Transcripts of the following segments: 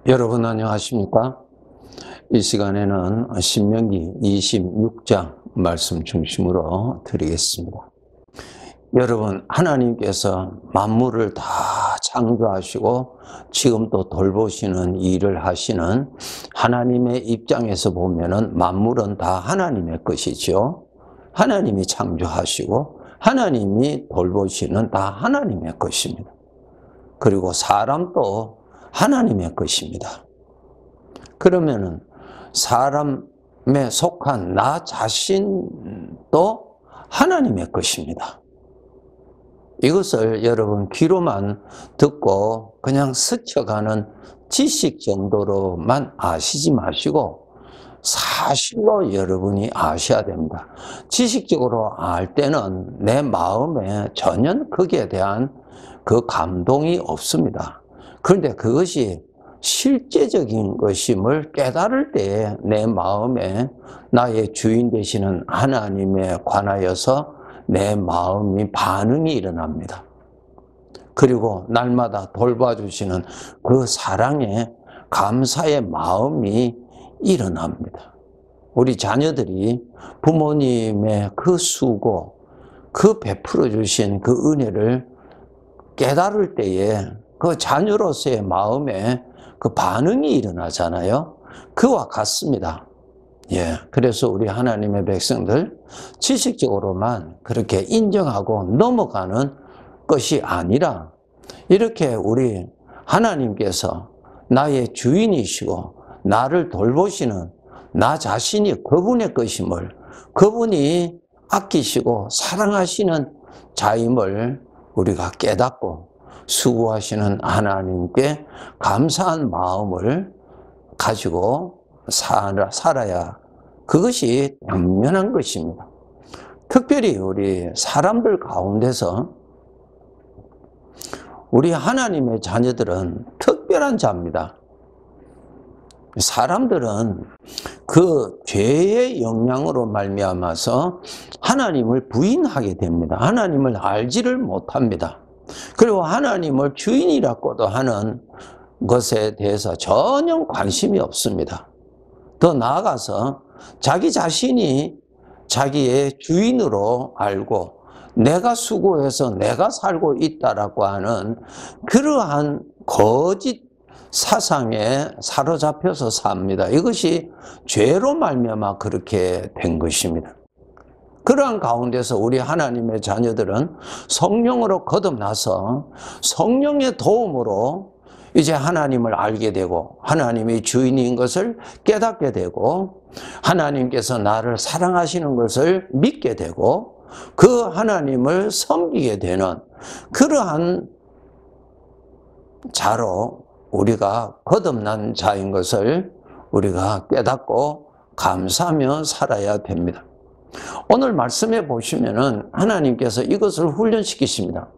여러분 안녕하십니까? 이 시간에는 신명기 26장 말씀 중심으로 드리겠습니다. 여러분, 하나님께서 만물을 다 창조하시고 지금 또 돌보시는 일을 하시는 하나님의 입장에서 보면은 만물은 다 하나님의 것이죠. 하나님이 창조하시고 하나님이 돌보시는 다 하나님의 것입니다. 그리고 사람도 하나님의 것입니다. 그러면은 사람에 속한 나 자신도 하나님의 것입니다. 이것을 여러분 귀로만 듣고 그냥 스쳐가는 지식 정도로만 아시지 마시고 사실로 여러분이 아셔야 됩니다. 지식적으로 알 때는 내 마음에 전혀 거기에 대한 그 감동이 없습니다. 그런데 그것이 실제적인 것임을 깨달을 때에 내 마음에 나의 주인 되시는 하나님에 관하여서 내 마음이 반응이 일어납니다. 그리고 날마다 돌봐주시는 그 사랑에 감사의 마음이 일어납니다. 우리 자녀들이 부모님의 그 수고, 그 베풀어 주신 그 은혜를 깨달을 때에 그 자녀로서의 마음에 그 반응이 일어나잖아요. 그와 같습니다. 그래서 우리 하나님의 백성들 지식적으로만 그렇게 인정하고 넘어가는 것이 아니라 이렇게 우리 하나님께서 나의 주인이시고 나를 돌보시는 나 자신이 그분의 것임을, 그분이 아끼시고 사랑하시는 자임을 우리가 깨닫고 수고하시는 하나님께 감사한 마음을 가지고 살아야 그것이 당연한 것입니다. 특별히 우리 사람들 가운데서 우리 하나님의 자녀들은 특별한 자입니다. 사람들은 그 죄의 영향으로 말미암아서 하나님을 부인하게 됩니다. 하나님을 알지를 못합니다. 그리고 하나님을 주인이라고도 하는 것에 대해서 전혀 관심이 없습니다. 더 나아가서 자기 자신이 자기의 주인으로 알고 내가 수고해서 내가 살고 있다라고 하는 그러한 거짓 사상에 사로잡혀서 삽니다. 이것이 죄로 말미암아 그렇게 된 것입니다. 그러한 가운데서 우리 하나님의 자녀들은 성령으로 거듭나서 성령의 도움으로 이제 하나님을 알게 되고 하나님이 주인인 것을 깨닫게 되고 하나님께서 나를 사랑하시는 것을 믿게 되고 그 하나님을 섬기게 되는 그러한 자로 우리가 거듭난 자인 것을 우리가 깨닫고 감사하며 살아야 됩니다. 오늘 말씀해 보시면은 하나님께서 이것을 훈련시키십니다.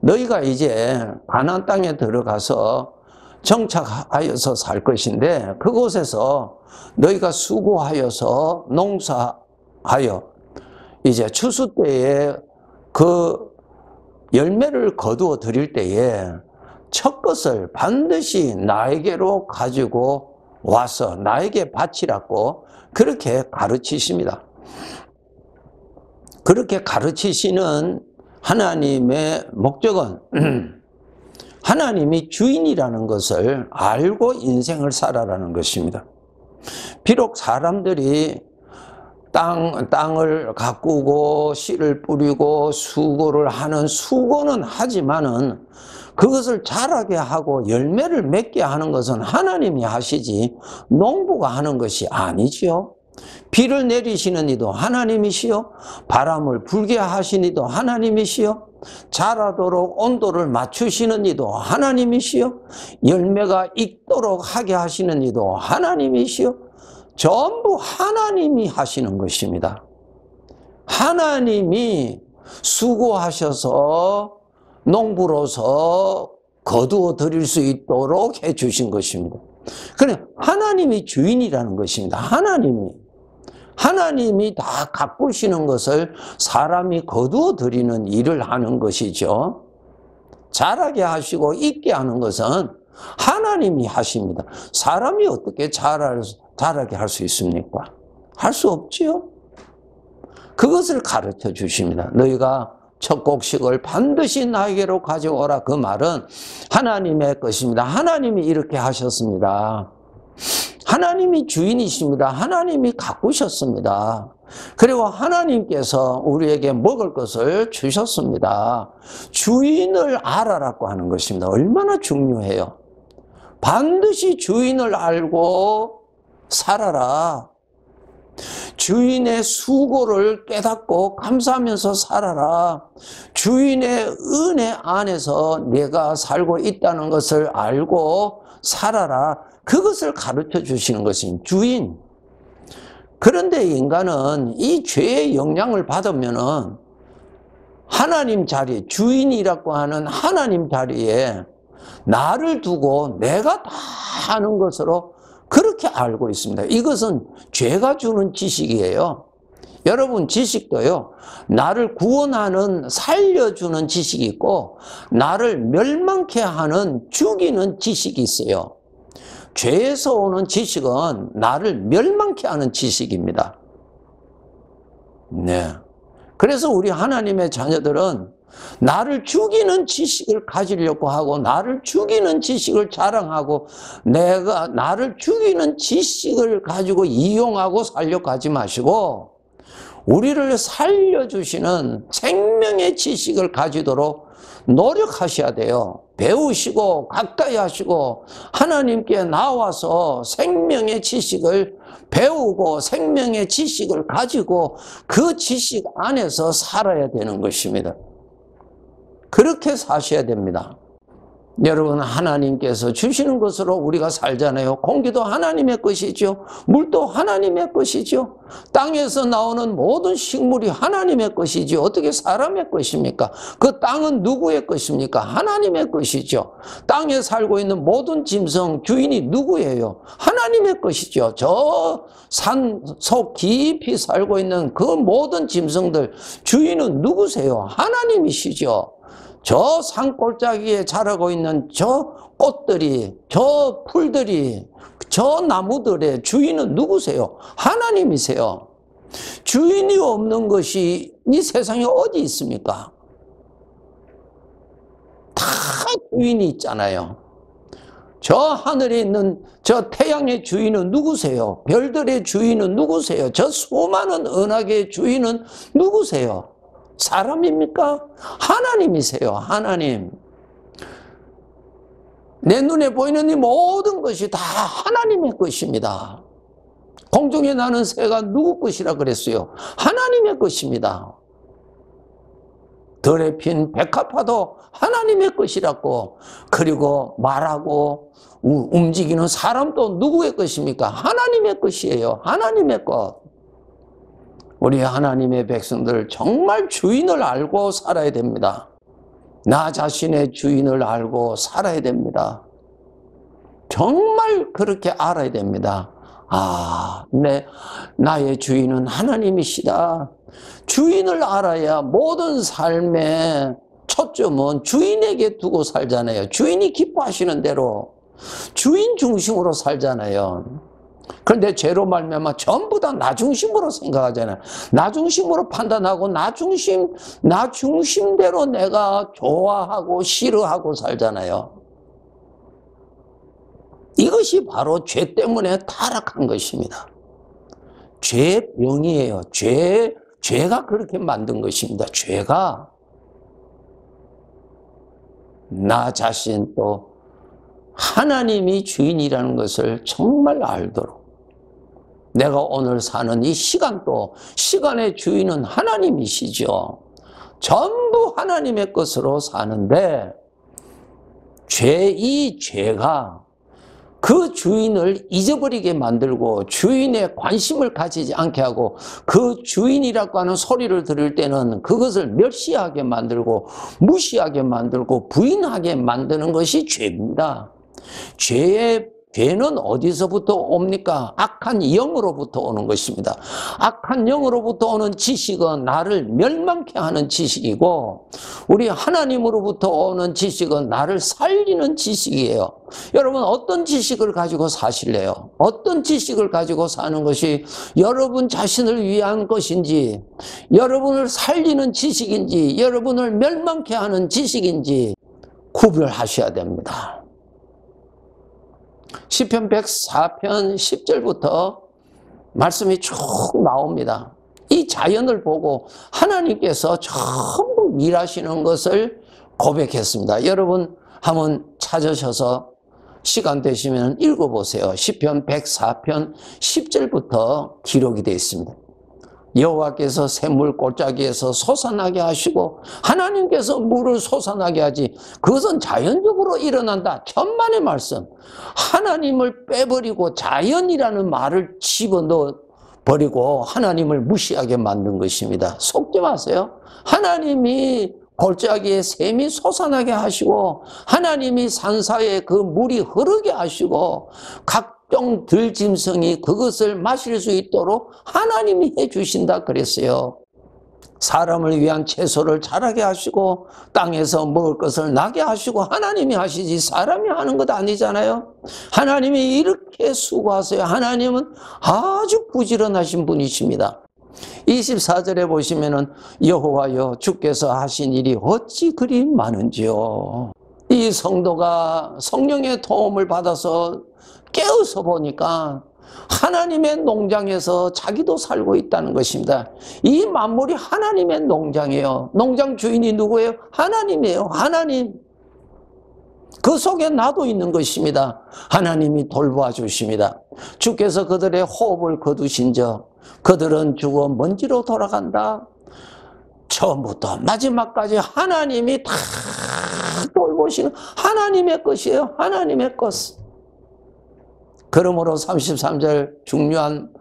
너희가 이제 가나안 땅에 들어가서 정착하여서 살 것인데 그곳에서 너희가 수고하여서 농사하여 이제 추수 때에 그 열매를 거두어 드릴 때에 첫 것을 반드시 나에게로 가지고 와서 나에게 바치라고 그렇게 가르치십니다. 그렇게 가르치시는 하나님의 목적은 하나님이 주인이라는 것을 알고 인생을 살아라는 것입니다. 비록 사람들이 땅을 가꾸고 씨를 뿌리고 수고를 하는 수고는 하지만은 그것을 자라게 하고 열매를 맺게 하는 것은 하나님이 하시지 농부가 하는 것이 아니지요. 비를 내리시는 이도 하나님이시요 바람을 불게 하신 이도 하나님이시요 자라도록 온도를 맞추시는 이도 하나님이시요 열매가 익도록 하게 하시는 이도 하나님이시요 전부 하나님이 하시는 것입니다. 하나님이 수고하셔서 농부로서 거두어 드릴 수 있도록 해 주신 것입니다. 그래 하나님이 주인이라는 것입니다. 하나님이 다 가꾸시는 것을 사람이 거두어 드리는 일을 하는 것이죠. 자라게 하시고 있게 하는 것은 하나님이 하십니다. 사람이 어떻게 잘하게 할 수 있습니까? 할 수 없지요. 그것을 가르쳐 주십니다. 너희가 첫 곡식을 반드시 나에게로 가져오라. 그 말은 하나님의 것입니다. 하나님이 이렇게 하셨습니다. 하나님이 주인이십니다. 하나님이 가꾸셨습니다. 그리고 하나님께서 우리에게 먹을 것을 주셨습니다. 주인을 알아라고 하는 것입니다. 얼마나 중요해요. 반드시 주인을 알고 살아라. 주인의 수고를 깨닫고 감사하면서 살아라. 주인의 은혜 안에서 내가 살고 있다는 것을 알고 살아라. 그것을 가르쳐 주시는 것입니다. 주인. 그런데 인간은 이 죄의 영향을 받으면은 하나님 자리, 주인이라고 하는 하나님 자리에 나를 두고 내가 다 하는 것으로 그렇게 알고 있습니다. 이것은 죄가 주는 지식이에요. 여러분, 지식도요, 나를 구원하는, 살려주는 지식이 있고 나를 멸망케 하는, 죽이는 지식이 있어요. 죄에서 오는 지식은 나를 멸망케 하는 지식입니다. 네. 그래서 우리 하나님의 자녀들은 나를 죽이는 지식을 가지려고 하고 나를 죽이는 지식을 자랑하고 내가 나를 죽이는 지식을 가지고 이용하고 살려고 하지 마시고 우리를 살려주시는 생명의 지식을 가지도록 노력하셔야 돼요. 배우시고 가까이 하시고 하나님께 나와서 생명의 지식을 배우고 생명의 지식을 가지고 그 지식 안에서 살아야 되는 것입니다. 그렇게 사셔야 됩니다. 여러분, 하나님께서 주시는 것으로 우리가 살잖아요. 공기도 하나님의 것이죠. 물도 하나님의 것이죠. 땅에서 나오는 모든 식물이 하나님의 것이죠. 어떻게 사람의 것입니까? 그 땅은 누구의 것입니까? 하나님의 것이죠. 땅에 살고 있는 모든 짐승 주인이 누구예요? 하나님의 것이죠. 저 산속 깊이 살고 있는 그 모든 짐승들 주인은 누구세요? 하나님이시죠. 저 산골짜기에 자라고 있는 저 꽃들이, 저 풀들이, 저 나무들의 주인은 누구세요? 하나님이세요. 주인이 없는 것이 이 세상에 어디 있습니까? 다 주인이 있잖아요. 저 하늘에 있는 저 태양의 주인은 누구세요? 별들의 주인은 누구세요? 저 수많은 은하계의 주인은 누구세요? 사람입니까? 하나님이세요. 하나님. 내 눈에 보이는 이 모든 것이 다 하나님의 것입니다. 공중에 나는 새가 누구 것이라 그랬어요? 하나님의 것입니다. 들에 핀 백합화도 하나님의 것이라고. 그리고 말하고 움직이는 사람도 누구의 것입니까? 하나님의 것이에요. 하나님의 것. 우리 하나님의 백성들 정말 주인을 알고 살아야 됩니다. 나 자신의 주인을 알고 살아야 됩니다. 정말 그렇게 알아야 됩니다. 아, 나의 주인은 하나님이시다. 주인을 알아야 모든 삶의 초점은 주인에게 두고 살잖아요. 주인이 기뻐하시는 대로 주인 중심으로 살잖아요. 그런데 죄로 말미암아 전부 다 나 중심으로 생각하잖아요. 나 중심으로 판단하고 나 중심대로 내가 좋아하고 싫어하고 살잖아요. 이것이 바로 죄 때문에 타락한 것입니다. 죄병이에요. 죄가 그렇게 만든 것입니다. 죄가. 나 자신 또 하나님이 주인이라는 것을 정말 알도록 내가 오늘 사는 이 시간도 시간의 주인은 하나님이시죠. 전부 하나님의 것으로 사는데 이 죄가 그 주인을 잊어버리게 만들고 주인의 관심을 가지지 않게 하고 그 주인이라고 하는 소리를 들을 때는 그것을 멸시하게 만들고 무시하게 만들고 부인하게 만드는 것이 죄입니다. 죄의 죄는 어디서부터 옵니까? 악한 영으로부터 오는 것입니다. 악한 영으로부터 오는 지식은 나를 멸망케 하는 지식이고, 우리 하나님으로부터 오는 지식은 나를 살리는 지식이에요. 여러분, 어떤 지식을 가지고 사실래요? 어떤 지식을 가지고 사는 것이 여러분 자신을 위한 것인지, 여러분을 살리는 지식인지, 여러분을 멸망케 하는 지식인지 구별하셔야 됩니다. 시편 104편 10절부터 말씀이 쭉 나옵니다. 이 자연을 보고 하나님께서 전부 일하시는 것을 고백했습니다. 여러분 한번 찾으셔서 시간 되시면 읽어보세요. 시편 104편 10절부터 기록이 되어 있습니다. 여호와께서 샘물 골짜기에서 솟아나게 하시고 하나님께서 물을 솟아나게 하지 그것은 자연적으로 일어난다. 천만의 말씀. 하나님을 빼버리고 자연이라는 말을 집어넣어 버리고 하나님을 무시하게 만든 것입니다. 속지 마세요. 하나님이 골짜기에 샘이 솟아나게 하시고 하나님이 산사에 그 물이 흐르게 하시고 각종 들짐승이 그것을 마실 수 있도록 하나님이 해주신다 그랬어요. 사람을 위한 채소를 자라게 하시고 땅에서 먹을 것을 나게 하시고 하나님이 하시지 사람이 하는 것 아니잖아요. 하나님이 이렇게 수고하세요. 하나님은 아주 부지런하신 분이십니다. 24절에 보시면은 여호와여 주께서 하신 일이 어찌 그리 많은지요. 이 성도가 성령의 도움을 받아서 깨어서 보니까 하나님의 농장에서 자기도 살고 있다는 것입니다. 이 만물이 하나님의 농장이에요. 농장 주인이 누구예요? 하나님이에요. 하나님. 그 속에 나도 있는 것입니다. 하나님이 돌봐 주십니다. 주께서 그들의 호흡을 거두신 적 그들은 죽어 먼지로 돌아간다. 처음부터 마지막까지 하나님이 다 돌보시는 하나님의 것이에요. 하나님의 것. 그러므로 33절 중요한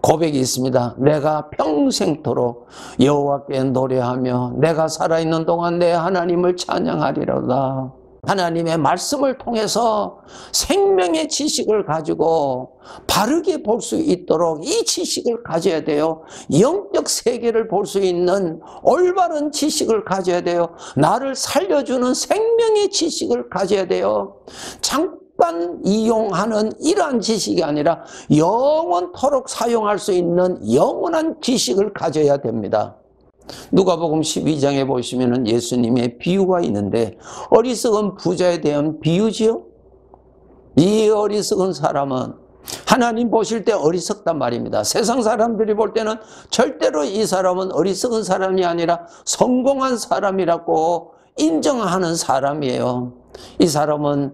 고백이 있습니다. 내가 평생토록 여호와께 노래하며 내가 살아있는 동안 내 하나님을 찬양하리로다. 하나님의 말씀을 통해서 생명의 지식을 가지고 바르게 볼 수 있도록 이 지식을 가져야 돼요. 영적 세계를 볼 수 있는 올바른 지식을 가져야 돼요. 나를 살려주는 생명의 지식을 가져야 돼요. 잠깐 이용하는 이러한 지식이 아니라 영원토록 사용할 수 있는 영원한 지식을 가져야 됩니다. 누가복음 12장에 보시면 예수님의 비유가 있는데 어리석은 부자에 대한 비유지요. 이 어리석은 사람은 하나님 보실 때 어리석단 말입니다. 세상 사람들이 볼 때는 절대로 이 사람은 어리석은 사람이 아니라 성공한 사람이라고 인정하는 사람이에요. 이 사람은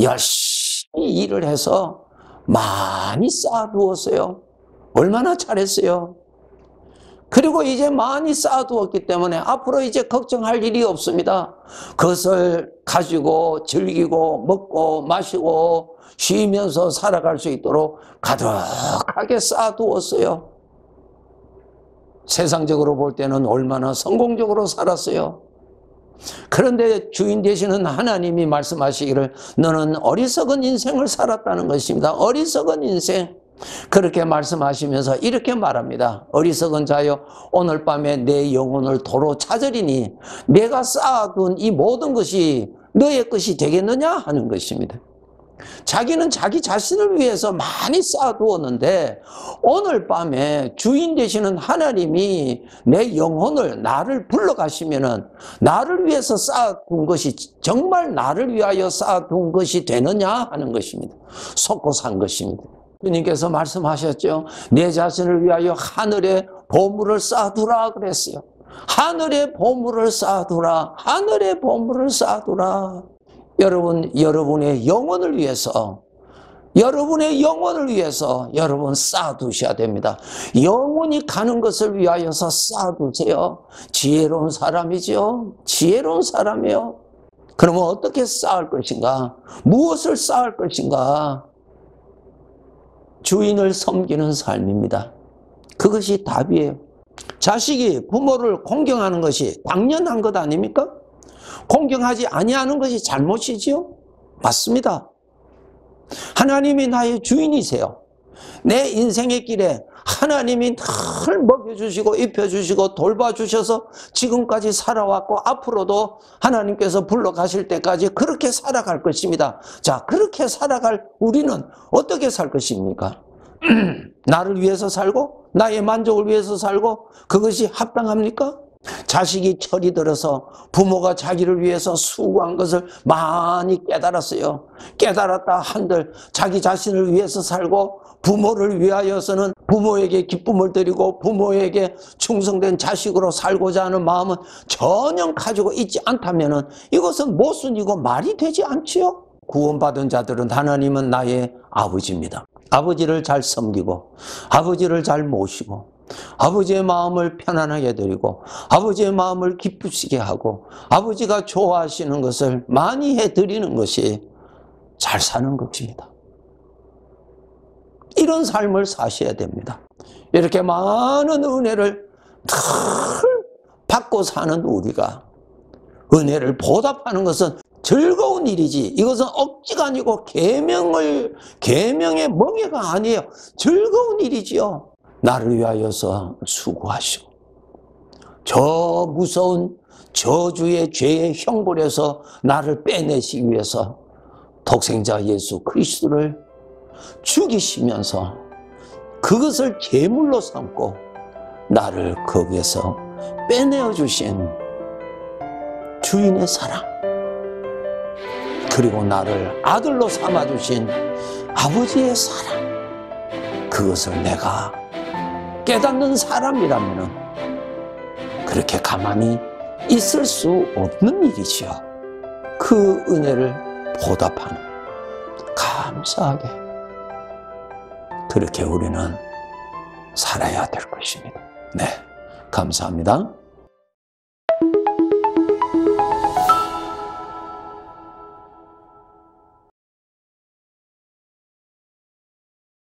열심히 일을 해서 많이 쌓아두었어요. 얼마나 잘했어요. 그리고 이제 많이 쌓아두었기 때문에 앞으로 이제 걱정할 일이 없습니다. 그것을 가지고 즐기고 먹고 마시고 쉬면서 살아갈 수 있도록 가득하게 쌓아두었어요. 세상적으로 볼 때는 얼마나 성공적으로 살았어요. 그런데 주인 되시는 하나님이 말씀하시기를 너는 어리석은 인생을 살았다는 것입니다. 어리석은 인생. 그렇게 말씀하시면서 이렇게 말합니다. 어리석은 자여 오늘 밤에 내 영혼을 도로 찾으리니 내가 쌓아둔 이 모든 것이 너의 것이 되겠느냐 하는 것입니다. 자기는 자기 자신을 위해서 많이 쌓아두었는데 오늘 밤에 주인 되시는 하나님이 내 영혼을 나를 불러가시면은 나를 위해서 쌓아둔 것이 정말 나를 위하여 쌓아둔 것이 되느냐 하는 것입니다. 속고 산 것입니다. 주님께서 말씀하셨죠. 내 자신을 위하여 하늘에 보물을 쌓아두라 그랬어요. 하늘에 보물을 쌓아두라. 하늘에 보물을 쌓아두라. 여러분의 영혼을 위해서 여러분 쌓아두셔야 됩니다. 영혼이 가는 것을 위하여서 쌓아두세요. 지혜로운 사람이죠. 지혜로운 사람이에요. 그러면 어떻게 쌓을 것인가? 무엇을 쌓을 것인가? 주인을 섬기는 삶입니다. 그것이 답이에요. 자식이 부모를 공경하는 것이 당연한 것 아닙니까? 공경하지 아니하는 것이 잘못이지요? 맞습니다. 하나님이 나의 주인이세요. 내 인생의 길에 하나님이 늘 먹여주시고 입혀주시고 돌봐주셔서 지금까지 살아왔고 앞으로도 하나님께서 불러가실 때까지 그렇게 살아갈 것입니다. 자, 그렇게 살아갈 우리는 어떻게 살 것입니까? 나를 위해서 살고 나의 만족을 위해서 살고 그것이 합당합니까? 자식이 철이 들어서 부모가 자기를 위해서 수고한 것을 많이 깨달았어요. 깨달았다 한들 자기 자신을 위해서 살고 부모를 위하여서는 부모에게 기쁨을 드리고 부모에게 충성된 자식으로 살고자 하는 마음은 전혀 가지고 있지 않다면 이것은 모순이고 말이 되지 않지요. 구원받은 자들은 하나님은 나의 아버지입니다. 아버지를 잘 섬기고 아버지를 잘 모시고 아버지의 마음을 편안하게 드리고 아버지의 마음을 기쁘시게 하고 아버지가 좋아하시는 것을 많이 해드리는 것이 잘 사는 것입니다. 이런 삶을 사셔야 됩니다. 이렇게 많은 은혜를 늘 받고 사는 우리가 은혜를 보답하는 것은 즐거운 일이지 이것은 억지가 아니고 계명의 멍해가 아니에요. 즐거운 일이지요. 나를 위하여서 수고하시고 저 무서운 저주의 죄의 형벌에서 나를 빼내시기 위해서 독생자 예수 그리스도를 죽이시면서 그것을 제물로 삼고 나를 거기에서 빼내어 주신 주인의 사랑, 그리고 나를 아들로 삼아 주신 아버지의 사랑, 그것을 내가 깨닫는 사람이라면 그렇게 가만히 있을 수 없는 일이지요. 그 은혜를 보답하는, 감사하게 그렇게 우리는 살아야 될 것입니다. 네, 감사합니다.